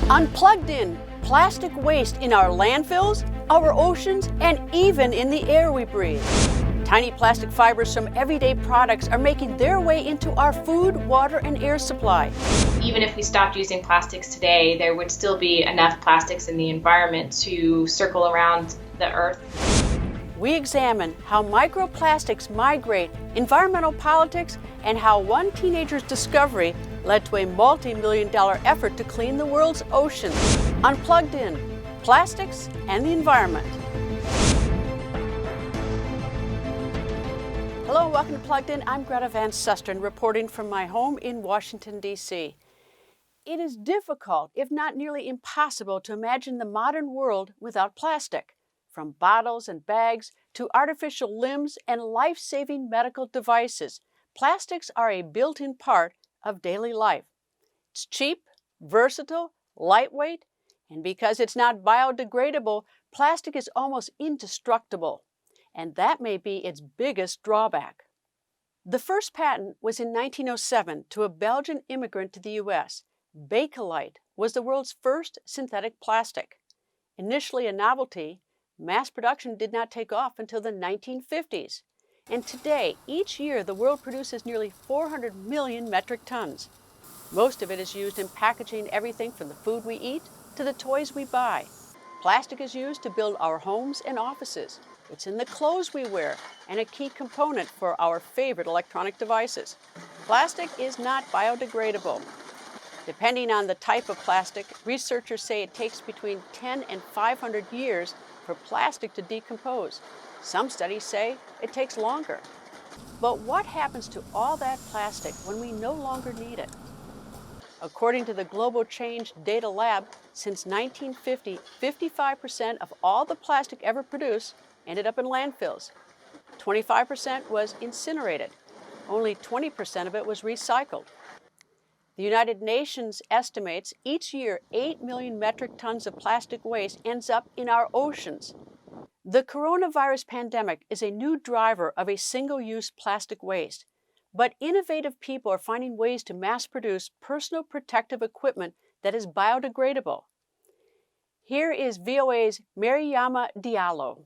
Unplugged in, plastic waste in our landfills, our oceans, and even in the air we breathe. Tiny plastic fibers from everyday products are making their way into our food, water, and air supply. Even if we stopped using plastics today, there would still be enough plastics in the environment to circle around the earth. We examine how microplastics migrate, environmental politics, and how one teenager's discovery led to a multi-million-dollar effort to clean the world's oceans. Unplugged in, plastics and the environment. Hello and welcome to Plugged In. I'm Greta Van Susteren, reporting from my home in Washington, D.C. It is difficult, if not nearly impossible, to imagine the modern world without plastic. From bottles and bags to artificial limbs and life-saving medical devices, plastics are a built-in part of daily life. It's cheap, versatile, lightweight, and because it's not biodegradable, plastic is almost indestructible. And that may be its biggest drawback. The first patent was in 1907 to a Belgian immigrant to the U.S. Bakelite was the world's first synthetic plastic. Initially a novelty, mass production did not take off until the 1950s. And today, each year, the world produces nearly 400 million metric tons. Most of it is used in packaging everything from the food we eat to the toys we buy. Plastic is used to build our homes and offices. It's in the clothes we wear and a key component for our favorite electronic devices. Plastic is not biodegradable. Depending on the type of plastic, researchers say it takes between 10 and 500 years for plastic to decompose. Some studies say it takes longer. But what happens to all that plastic when we no longer need it? According to the Global Change Data Lab, since 1950, 55% of all the plastic ever produced ended up in landfills. 25% was incinerated. Only 20% of it was recycled. The United Nations estimates each year 8 million metric tons of plastic waste ends up in our oceans. The coronavirus pandemic is a new driver of a single-use plastic waste, but innovative people are finding ways to mass-produce personal protective equipment that is biodegradable. Here is VOA's Mariama Diallo.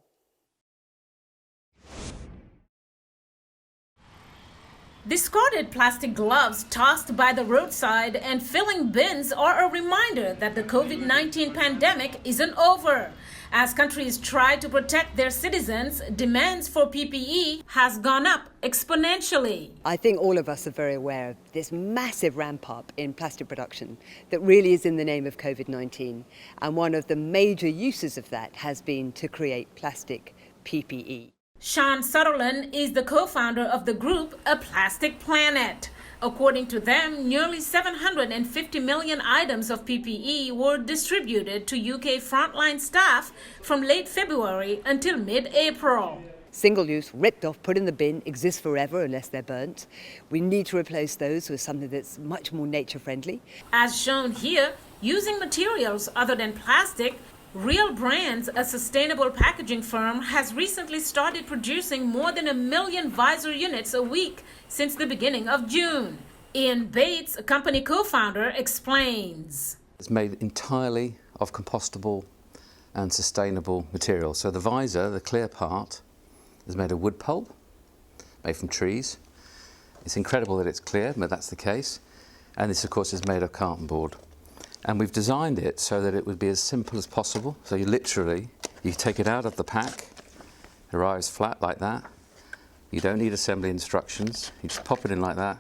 Discarded plastic gloves tossed by the roadside and filling bins are a reminder that the COVID-19 pandemic isn't over. As countries try to protect their citizens, demands for PPE has gone up exponentially. I think all of us are very aware of this massive ramp up in plastic production that really is in the name of COVID-19. And one of the major uses of that has been to create plastic PPE. Sean Sutherland is the co-founder of the group A Plastic Planet. According to them, nearly 750 million items of PPE were distributed to UK frontline staff from late February until mid-April. Single-use, ripped off, put in the bin, exist forever unless they're burnt. We need to replace those with something that's much more nature-friendly. As shown here, using materials other than plastic, Real Brands, a sustainable packaging firm, has recently started producing more than 1 million visor units a week since the beginning of June. Ian Bates, a company co-founder, explains. It's made entirely of compostable and sustainable material. So the visor, the clear part, is made of wood pulp, made from trees. It's incredible that it's clear, but that's the case. And this, of course, is made of carton board. And we've designed it so that it would be as simple as possible. So you take it out of the pack, it arrives flat like that. You don't need assembly instructions. You just pop it in like that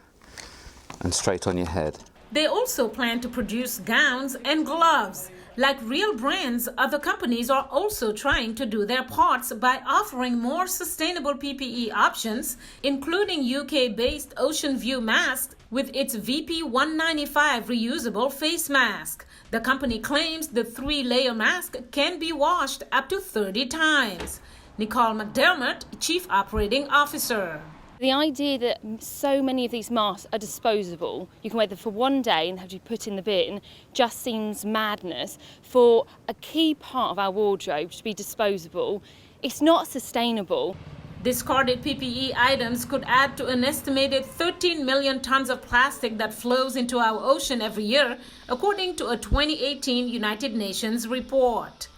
and straight on your head. They also plan to produce gowns and gloves. Like Real Brands, other companies are also trying to do their parts by offering more sustainable PPE options, including UK-based Ocean View Mask with its VP195 reusable face mask. The company claims the 3-layer mask can be washed up to 30 times. Nicole McDermott, Chief Operating Officer. The idea that so many of these masks are disposable, you can wear them for one day and have to be put in the bin, just seems madness. For a key part of our wardrobe to be disposable, it's not sustainable. Discarded PPE items could add to an estimated 13 million tons of plastic that flows into our ocean every year, according to a 2018 United Nations report.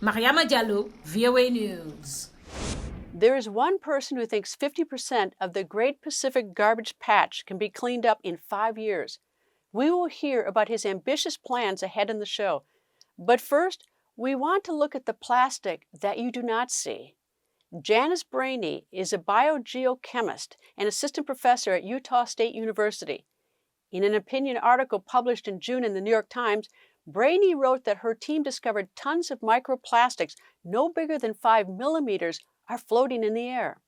Mariama Diallo, VOA News. There is one person who thinks 50% of the Great Pacific Garbage Patch can be cleaned up in 5 years. We will hear about his ambitious plans ahead in the show. But first, we want to look at the plastic that you do not see. Janice Brainey is a biogeochemist and assistant professor at Utah State University. In an opinion article published in June in the New York Times, Brainey wrote that her team discovered tons of microplastics no bigger than 5 millimeters are floating in the air.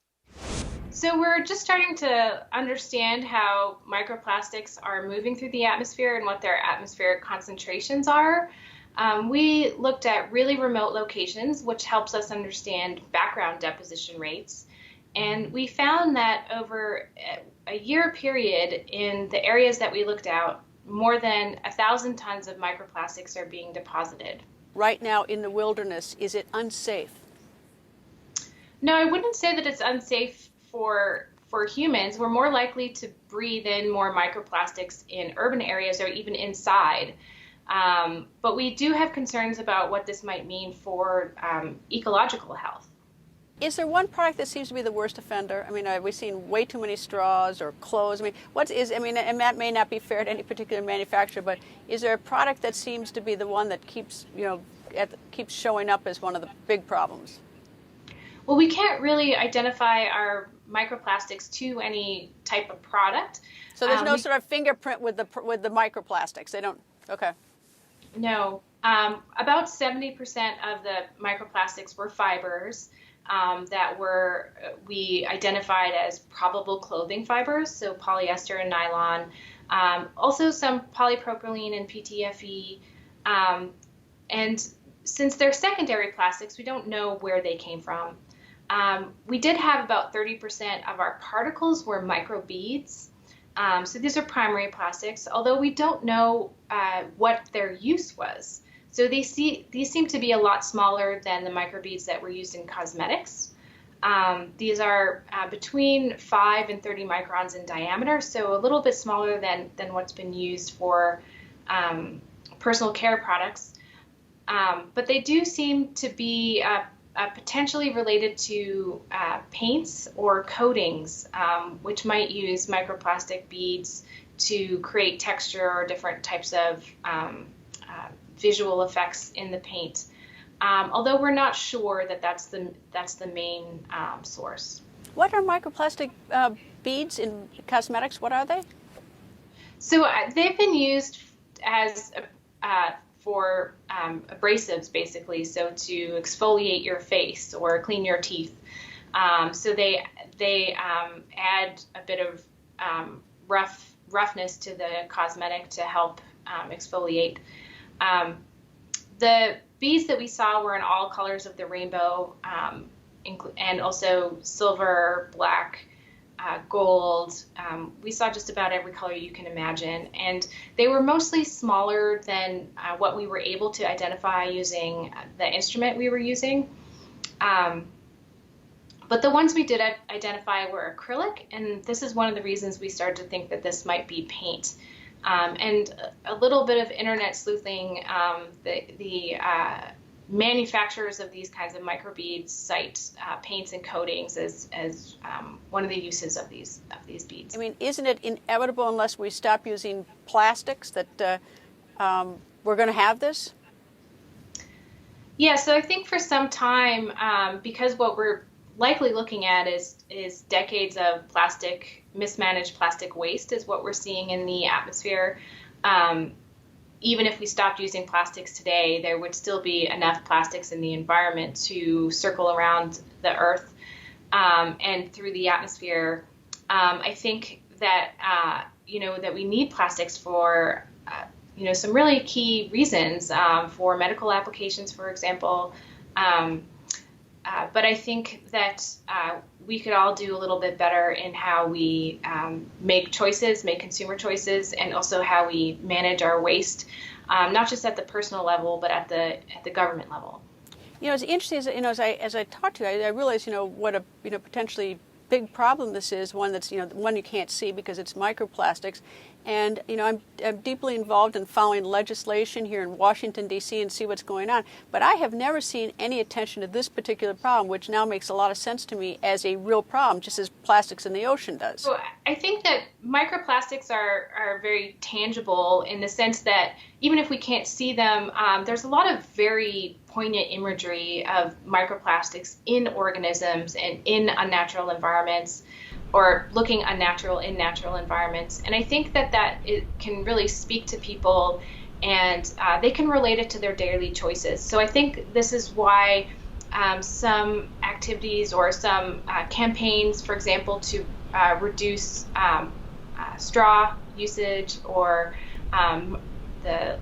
So we're just starting to understand how microplastics are moving through the atmosphere and what their atmospheric concentrations are. We looked at really remote locations, which helps us understand background deposition rates. And we found that over a year period in the areas that we looked at, more than 1,000 tons of microplastics are being deposited. Right now in the wilderness, is it unsafe? No, I wouldn't say that it's unsafe for humans. We're more likely to breathe in more microplastics in urban areas or even inside. But we do have concerns about what this might mean for ecological health. Is there one product that seems to be the worst offender? I mean, we've seen way too many straws or clothes. I mean, and that may not be fair to any particular manufacturer, but is there a product that seems to be the one that keeps showing up as one of the big problems? Well, we can't really identify our microplastics to any type of product. So there's no sort of fingerprint with the microplastics. They don't. Okay. No. About 70% of the microplastics were fibers that we identified as probable clothing fibers, so polyester and nylon. Also some polypropylene and PTFE. And since they're secondary plastics, we don't know where they came from. We did have about 30% of our particles were microbeads. So these are primary plastics, although we don't know what their use was. So these seem to be a lot smaller than the microbeads that were used in cosmetics. These are between 5 and 30 microns in diameter, so a little bit smaller than what's been used for personal care products. But they do seem to be potentially related to paints or coatings, which might use microplastic beads to create texture or different types of visual effects in the paint. Although we're not sure that that's the main source. What are microplastic beads in cosmetics? What are they? So they've been used as for abrasives, basically, so to exfoliate your face or clean your teeth. So they add a bit of roughness to the cosmetic to help exfoliate. The beads that we saw were in all colors of the rainbow, and also silver, black, gold. We saw just about every color you can imagine, and they were mostly smaller than what we were able to identify using the instrument we were using. But the ones we did identify were acrylic, and this is one of the reasons we started to think that this might be paint. And a little bit of internet sleuthing, the manufacturers of these kinds of microbeads cite paints and coatings as one of the uses of these beads. I mean, isn't it inevitable unless we stop using plastics that we're going to have this? Yeah, so I think for some time, because what we're likely looking at is decades of mismanaged plastic waste is what we're seeing in the atmosphere. Even if we stopped using plastics today, there would still be enough plastics in the environment to circle around the Earth and through the atmosphere. I think that that we need plastics for some really key reasons, for medical applications, for example. But I think that we could all do a little bit better in how we make consumer choices, and also how we manage our waste, not just at the personal level, but at the government level. It's interesting. As I talk to you, I realize what a potentially big problem this is. One that's one you can't see because it's microplastics, and I'm deeply involved in following legislation here in Washington D.C. and see what's going on. But I have never seen any attention to this particular problem, which now makes a lot of sense to me as a real problem, just as plastics in the ocean does. So I think that microplastics are very tangible in the sense that even if we can't see them, there's a lot of very poignant imagery of microplastics in organisms and in unnatural environments, or looking unnatural in natural environments. And I think that it can really speak to people, and they can relate it to their daily choices. So I think this is why some activities or some campaigns, for example, to reduce straw usage, or the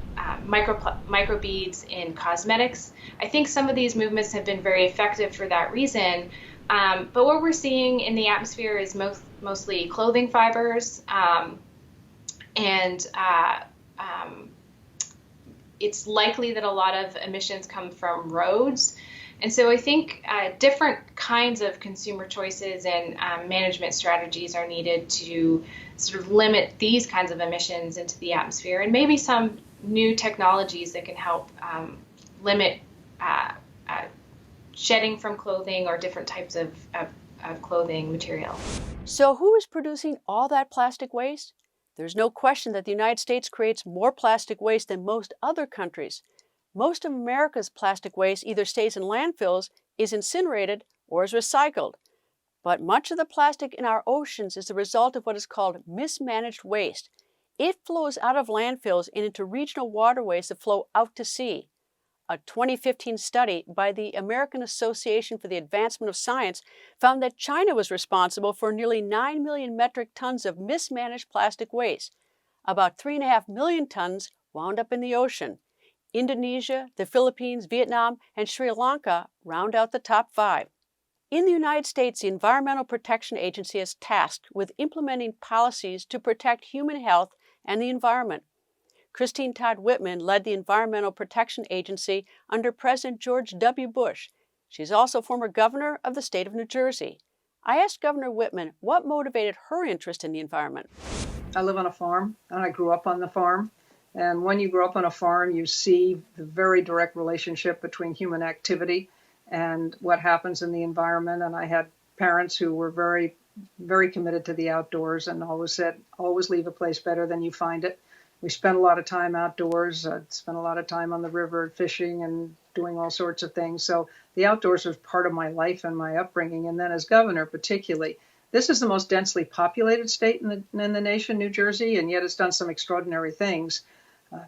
microbeads in cosmetics. I think some of these movements have been very effective for that reason. But what we're seeing in the atmosphere is mostly clothing fibers, and it's likely that a lot of emissions come from roads. And so I think different kinds of consumer choices and management strategies are needed to sort of limit these kinds of emissions into the atmosphere, and maybe some new technologies that can help limit shedding from clothing or different types of clothing material. So who is producing all that plastic waste? There's no question that the United States creates more plastic waste than most other countries. Most of America's plastic waste either stays in landfills, is incinerated, or is recycled. But much of the plastic in our oceans is the result of what is called mismanaged waste. It flows out of landfills and into regional waterways that flow out to sea. A 2015 study by the American Association for the Advancement of Science found that China was responsible for nearly 9 million metric tons of mismanaged plastic waste. About 3.5 million tons wound up in the ocean. Indonesia, the Philippines, Vietnam, and Sri Lanka round out the top 5. In the United States, the Environmental Protection Agency is tasked with implementing policies to protect human health and the environment. Christine Todd Whitman led the Environmental Protection Agency under President George W. Bush. She's also former governor of the state of New Jersey. I asked Governor Whitman what motivated her interest in the environment. I live on a farm, and I grew up on the farm. And when you grow up on a farm, you see the very direct relationship between human activity and what happens in the environment. And I had parents who were very, very committed to the outdoors and always said, always leave a place better than you find it. We spent a lot of time outdoors. I spent a lot of time on the river fishing and doing all sorts of things. So the outdoors was part of my life and my upbringing. And then as governor, particularly, this is the most densely populated state in the nation, New Jersey, and yet it's done some extraordinary things.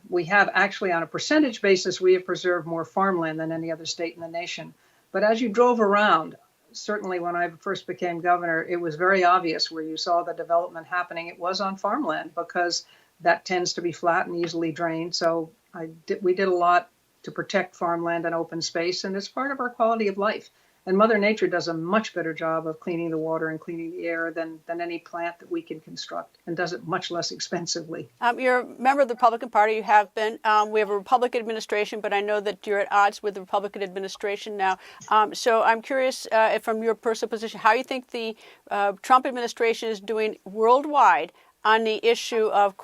We have actually, on a percentage basis, we have preserved more farmland than any other state in the nation. But as you drove around, certainly when I first became governor, it was very obvious where you saw the development happening. It was on farmland because that tends to be flat and easily drained. So we did a lot to protect farmland and open space, and it's part of our quality of life. And Mother Nature does a much better job of cleaning the water and cleaning the air than any plant that we can construct, and does it much less expensively. You're a member of the Republican Party. You have been. We have a Republican administration, but I know that you're at odds with the Republican administration now. So I'm curious, from your personal position, how you think the Trump administration is doing worldwide on the issue of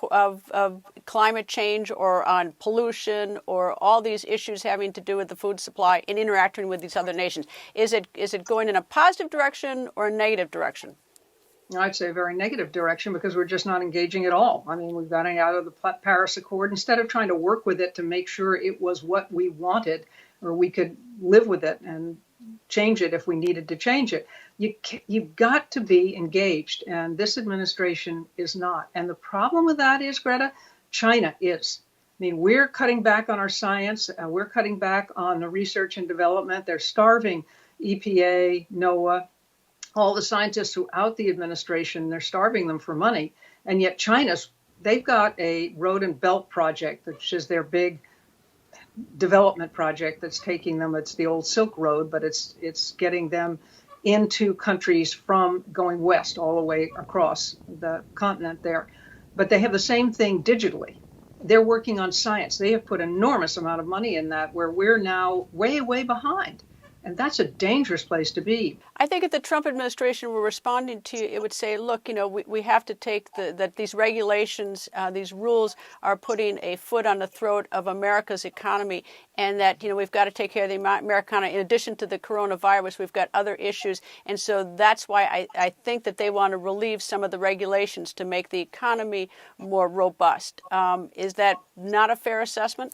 climate change, or on pollution, or all these issues having to do with the food supply and interacting with these other nations. Is it going in a positive direction or a negative direction? I'd say a very negative direction, because we're just not engaging at all. I mean, we've gotten out of the Paris Accord instead of trying to work with it to make sure it was what we wanted, or we could live with it and change it if we needed to change it. You've got to be engaged, and this administration is not. And the problem with that is, Greta, China is. I mean, we're cutting back on our science. We're cutting back on the research and development. They're starving EPA, NOAA, all the scientists throughout the administration. They're starving them for money. And yet they've got a road and belt project, which is their big development project that's taking them. It's the old Silk Road, but it's getting them into countries from going west all the way across the continent there. But they have the same thing digitally. they're working on science. They have put enormous amount of money in that, where we're now way, way behind. And that's a dangerous place to be. I think if the Trump administration were responding to you, it would say, look, we have to take that these regulations, these rules are putting a foot on the throat of America's economy, and that, we've got to take care of the Americana. In addition to the coronavirus, we've got other issues. And so that's why I think that they want to relieve some of the regulations to make the economy more robust. Is that not a fair assessment?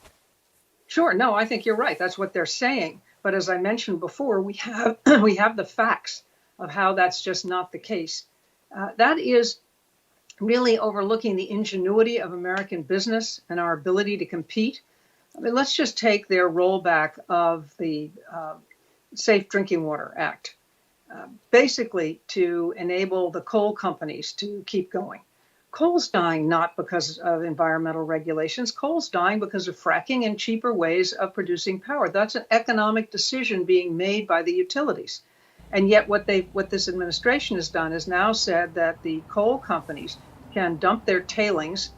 Sure. No, I think you're right. That's what they're saying. But as I mentioned before, we have we have the facts of how that's just not the case. That is really overlooking the ingenuity of American business and our ability to compete. I mean, let's just take their rollback of the Safe Drinking Water Act, basically to enable the coal companies to keep going. Coal's dying not because of environmental regulations. Coal's dying because of fracking and cheaper ways of producing power. That's an economic decision being made by the utilities. And yet what this administration has done is now said that the coal companies can dump their tailings,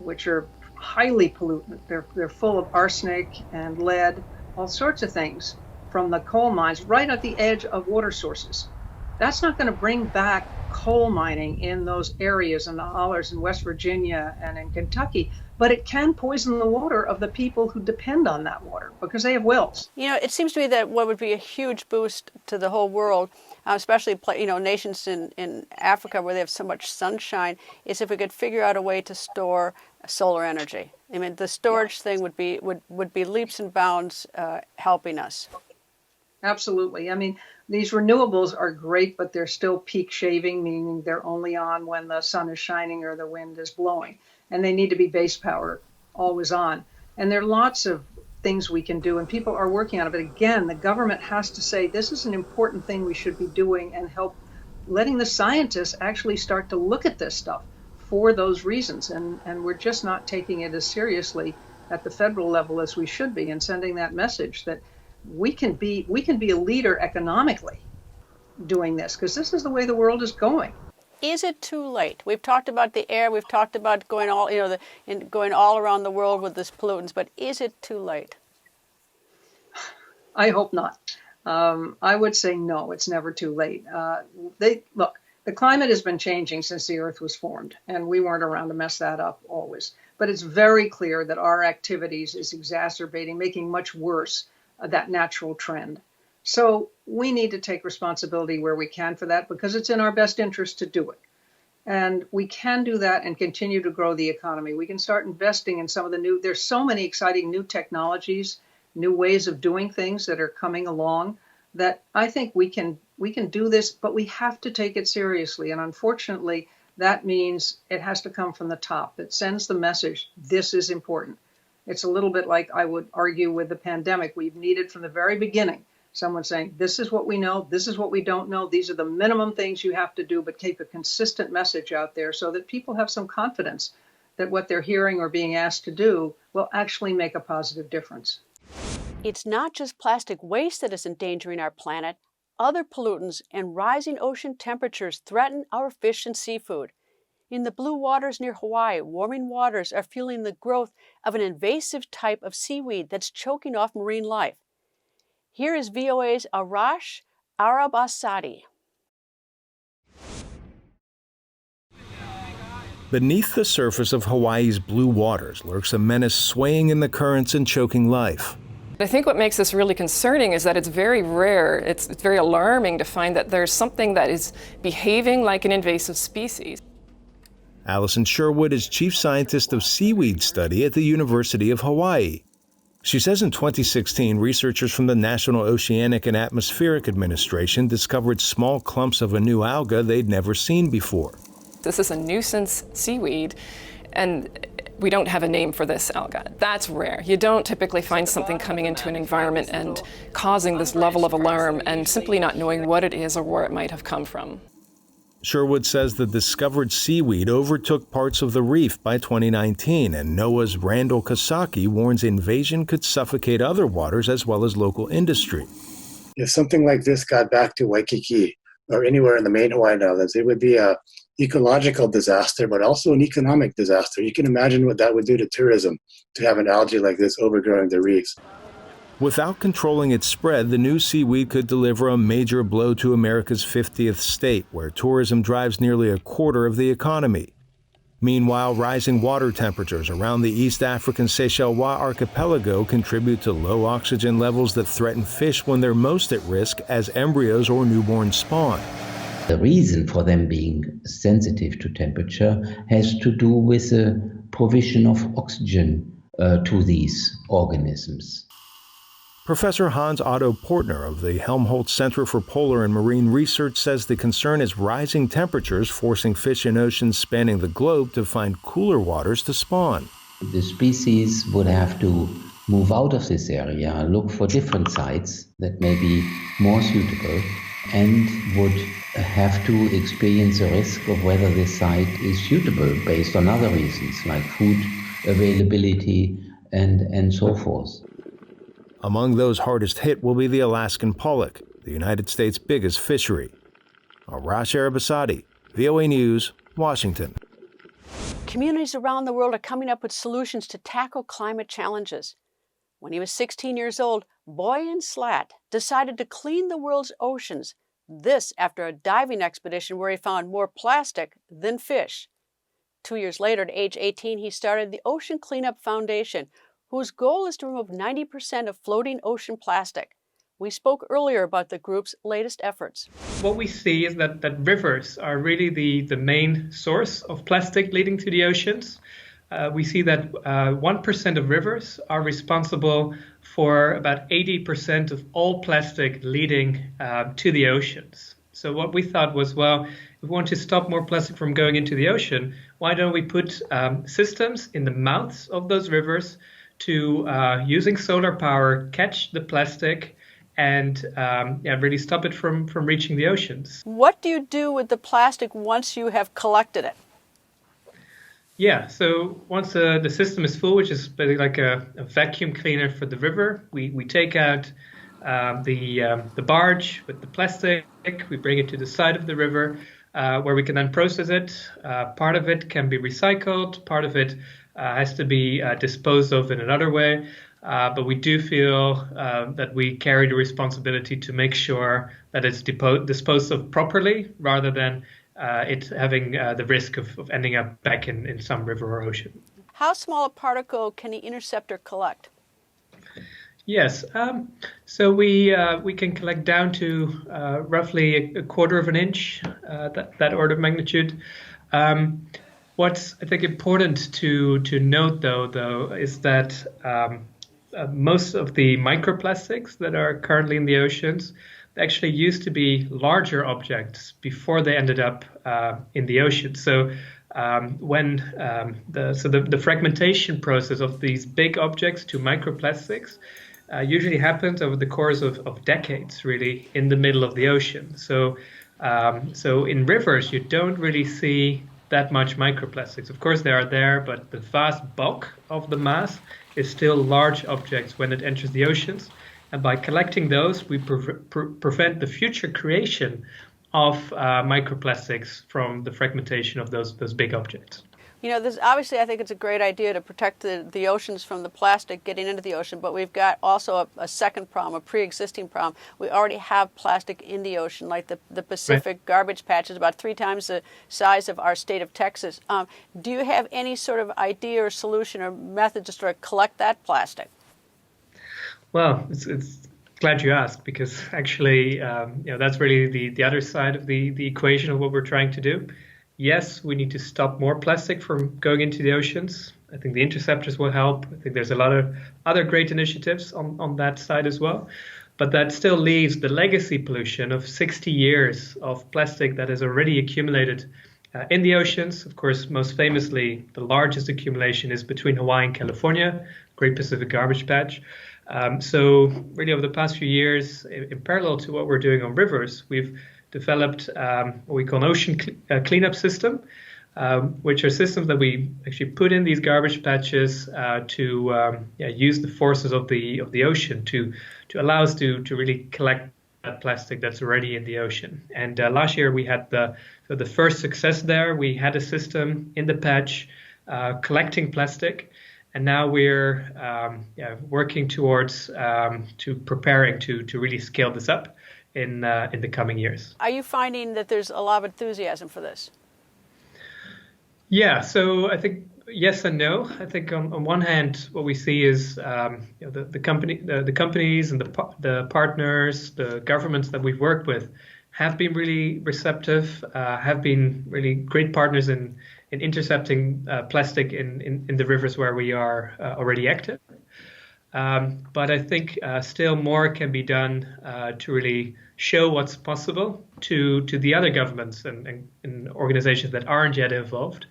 which are highly pollutant. They're full of arsenic and lead, all sorts of things from the coal mines right at the edge of water sources. That's not going to bring back coal mining in those areas in the hollers in West Virginia and in Kentucky, but it can poison the water of the people who depend on that water because they have wells. It seems to me that what would be a huge boost to the whole world, especially nations in Africa where they have so much sunshine, is if we could figure out a way to store solar energy. I mean, the storage thing would be leaps and bounds helping us. Absolutely. I mean, these renewables are great, but they're still peak shaving, meaning they're only on when the sun is shining or the wind is blowing. And they need to be base power, always on. And there are lots of things we can do, and people are working on it. But again, the government has to say, this is an important thing we should be doing, and help letting the scientists actually start to look at this stuff for those reasons. And we're just not taking it as seriously at the federal level as we should be, and sending that message that we can be a leader economically doing this, because this is the way the world is going. Is it too late? We've talked about the air, we've talked about going all around the world with this pollutants, but is it too late? I hope not. I would say no, it's never too late. Look, the climate has been changing since the Earth was formed, and we weren't around to mess that up always. But it's very clear that our activities is exacerbating, making much worse that natural trend. So we need to take responsibility where we can for that, because it's in our best interest to do it. And we can do that and continue to grow the economy. We can start investing in some of there's so many exciting new technologies, new ways of doing things that are coming along, that I think we can do this, but we have to take it seriously. And unfortunately, that means it has to come from the top. It sends the message, this is important. It's a little bit like I would argue with the pandemic. We've needed from the very beginning someone saying, this is what we know, this is what we don't know, these are the minimum things you have to do, but keep a consistent message out there so that people have some confidence that what they're hearing or being asked to do will actually make a positive difference. It's not just plastic waste that is endangering our planet. Other pollutants and rising ocean temperatures threaten our fish and seafood. In the blue waters near Hawaii, warming waters are fueling the growth of an invasive type of seaweed that's choking off marine life. Here is VOA's Arash Arabasadi. Beneath the surface of Hawaii's blue waters lurks a menace swaying in the currents and choking life. I think what makes this really concerning is that it's very rare, it's very alarming to find that there's something that is behaving like an invasive species. Allison Sherwood is chief scientist of seaweed study at the University of Hawaii. She says in 2016, researchers from the National Oceanic and Atmospheric Administration discovered small clumps of a new alga they'd never seen before. This is a nuisance seaweed, and we don't have a name for this alga. That's rare. You don't typically find something coming into an environment and causing this level of alarm and simply not knowing what it is or where it might have come from. Sherwood says the discovered seaweed overtook parts of the reef by 2019, and NOAA's Randall Kosaki warns invasion could suffocate other waters as well as local industry. If something like this got back to Waikiki or anywhere in the main Hawaiian Islands, it would be a ecological disaster, but also an economic disaster. You can imagine what that would do to tourism, to have an algae like this overgrowing the reefs. Without controlling its spread, the new seaweed could deliver a major blow to America's 50th state, where tourism drives nearly a quarter of the economy. Meanwhile, rising water temperatures around the East African Seychelles archipelago contribute to low oxygen levels that threaten fish when they're most at risk as embryos or newborn spawn. The reason for them being sensitive to temperature has to do with the provision of oxygen to these organisms. Professor Hans Otto Portner of the Helmholtz Center for Polar and Marine Research says the concern is rising temperatures forcing fish in oceans spanning the globe to find cooler waters to spawn. The species would have to move out of this area, look for different sites that may be more suitable, and would have to experience the risk of whether this site is suitable based on other reasons like food availability and so forth. Among those hardest hit will be the Alaskan pollock, the United States' biggest fishery. Arash Arabasadi, VOA News, Washington. Communities around the world are coming up with solutions to tackle climate challenges. When he was 16 years old, Boyan Slat decided to clean the world's oceans, this after a diving expedition where he found more plastic than fish. 2 years later, at age 18, he started the Ocean Cleanup Foundation, whose goal is to remove 90% of floating ocean plastic. We spoke earlier about the group's latest efforts. What we see is that rivers are really the main source of plastic leading to the oceans. We see that 1% of rivers are responsible for about 80% of all plastic leading to the oceans. So what we thought was, well, if we want to stop more plastic from going into the ocean, why don't we put systems in the mouths of those rivers to, using solar power, catch the plastic and really stop it from reaching the oceans. What do you do with the plastic once you have collected it? Yeah, so once the system is full, which is basically like a vacuum cleaner for the river, we take out the barge with the plastic, we bring it to the side of the river where we can then process it. Part of it can be recycled, part of it has to be disposed of in another way. But we do feel that we carry the responsibility to make sure that it's disposed of properly rather than it having the risk of ending up back in some river or ocean. How small a particle can the interceptor collect? Yes, so we can collect down to roughly a quarter of an inch, that order of magnitude. What's I think important to note though is that most of the microplastics that are currently in the oceans actually used to be larger objects before they ended up in the ocean. So when the fragmentation process of these big objects to microplastics usually happens over the course of decades, really, in the middle of the ocean. So in rivers, you don't really see that much microplastics. Of course, they are there, but the vast bulk of the mass is still large objects when it enters the oceans. And by collecting those, we prevent the future creation of microplastics from the fragmentation of those big objects. You know, this obviously I think it's a great idea to protect the oceans from the plastic getting into the ocean, but we've got also a second problem, a pre-existing problem. We already have plastic in the ocean, like the Pacific Right. garbage patch is about 3 times the size of our state of Texas. Do you have any sort of idea or solution or method to sort of collect that plastic? Well, it's glad you asked, because actually, that's really the other side of the equation of what we're trying to do. Yes, we need to stop more plastic from going into the oceans. I think the interceptors will help. I think there's a lot of other great initiatives on that side as well. But that still leaves the legacy pollution of 60 years of plastic that has already accumulated in the oceans. Of course, most famously, the largest accumulation is between Hawaii and California, Great Pacific Garbage Patch. So really over the past few years, in parallel to what we're doing on rivers, we've developed what we call an ocean cleanup system, which are systems that we actually put in these garbage patches to use the forces of the ocean to allow us to really collect that plastic that's already in the ocean. And last year we had the first success there. We had a system in the patch collecting plastic, and now we're working towards preparing to really scale this up in the coming years. Are you finding that there's a lot of enthusiasm for this? Yeah, so I think yes and no. I think on one hand, what we see is the companies and the partners, the governments that we've worked with have been really receptive, have been really great partners in intercepting plastic in the rivers where we are already active. But I think still more can be done to really show what's possible to the other governments and organizations that aren't yet involved.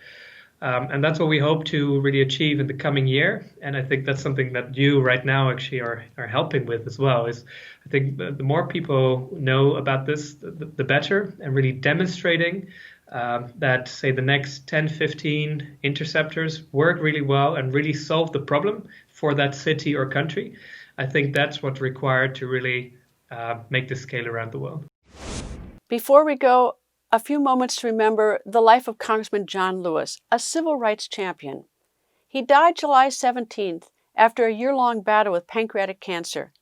And that's what we hope to really achieve in the coming year. And I think that's something that you right now actually are helping with as well. Is I think the more people know about this, the better, and really demonstrating that, say, the next 10, 15 interceptors work really well and really solve the problem for that city or country. I think that's what's required to really make this scale around the world. Before we go, a few moments to remember the life of Congressman John Lewis, a civil rights champion. He died July 17th after a year-long battle with pancreatic cancer.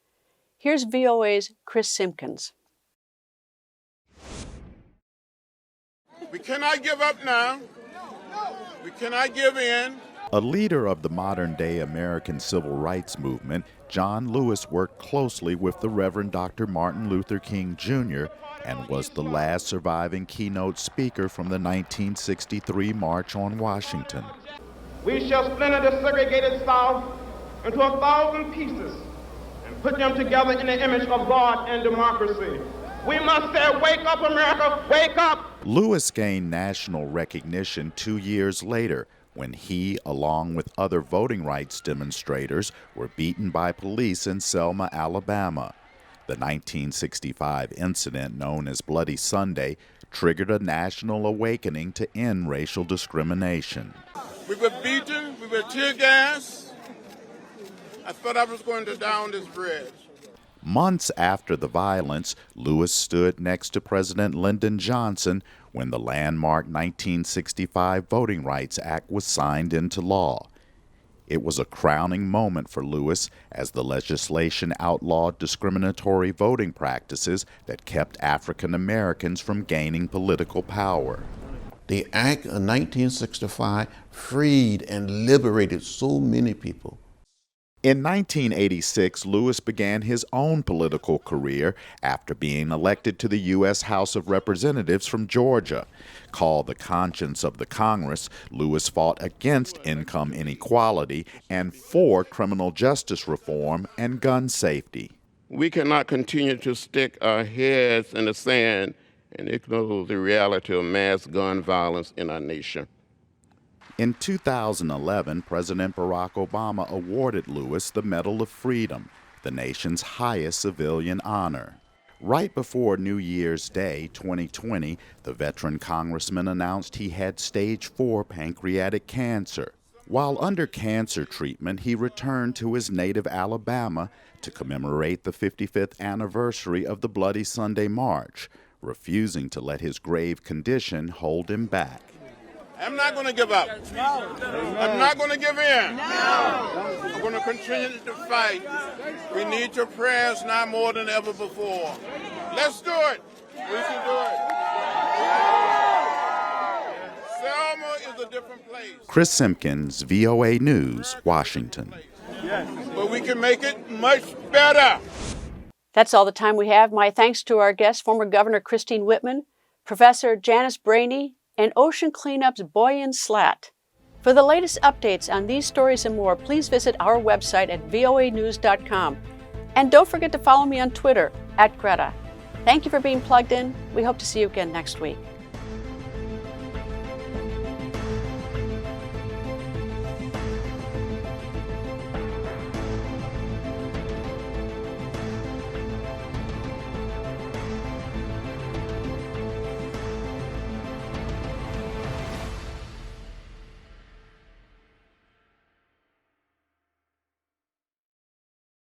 Here's VOA's Chris Simpkins. We cannot give up now. We cannot give in. A leader of the modern-day American civil rights movement, John Lewis worked closely with the Reverend Dr. Martin Luther King Jr. and was the last surviving keynote speaker from the 1963 March on Washington. We shall splinter the segregated South into 1,000 pieces and put them together in the image of God and democracy. We must say, wake up, America, wake up! Lewis gained national recognition 2 years later when he, along with other voting rights demonstrators, were beaten by police in Selma, Alabama. The 1965 incident, known as Bloody Sunday, triggered a national awakening to end racial discrimination. We were beaten, we were tear gassed. I thought I was going to down this bridge. Months after the violence, Lewis stood next to President Lyndon Johnson when the landmark 1965 Voting Rights Act was signed into law. It was a crowning moment for Lewis as the legislation outlawed discriminatory voting practices that kept African Americans from gaining political power. The Act of 1965 freed and liberated so many people. In 1986, Lewis began his own political career after being elected to the U.S. House of Representatives from Georgia. Called the conscience of the Congress, Lewis fought against income inequality and for criminal justice reform and gun safety. We cannot continue to stick our heads in the sand and ignore the reality of mass gun violence in our nation. In 2011, President Barack Obama awarded Lewis the Medal of Freedom, the nation's highest civilian honor. Right before New Year's Day 2020, the veteran congressman announced he had stage 4 pancreatic cancer. While under cancer treatment, he returned to his native Alabama to commemorate the 55th anniversary of the Bloody Sunday March, refusing to let his grave condition hold him back. I'm not going to give up. No. I'm not going to give in. No. I'm going to continue to fight. We need your prayers now more than ever before. Let's do it. We can do it. Selma is a different place. Chris Simpkins, VOA News, Washington. But we can make it much better. That's all the time we have. My thanks to our guests, former Governor Christine Whitman, Professor Janice Brainey, and Ocean Cleanup's Boyan Slat. For the latest updates on these stories and more, please visit our website at voanews.com. And don't forget to follow me on Twitter @Greta. Thank you for being plugged in. We hope to see you again next week.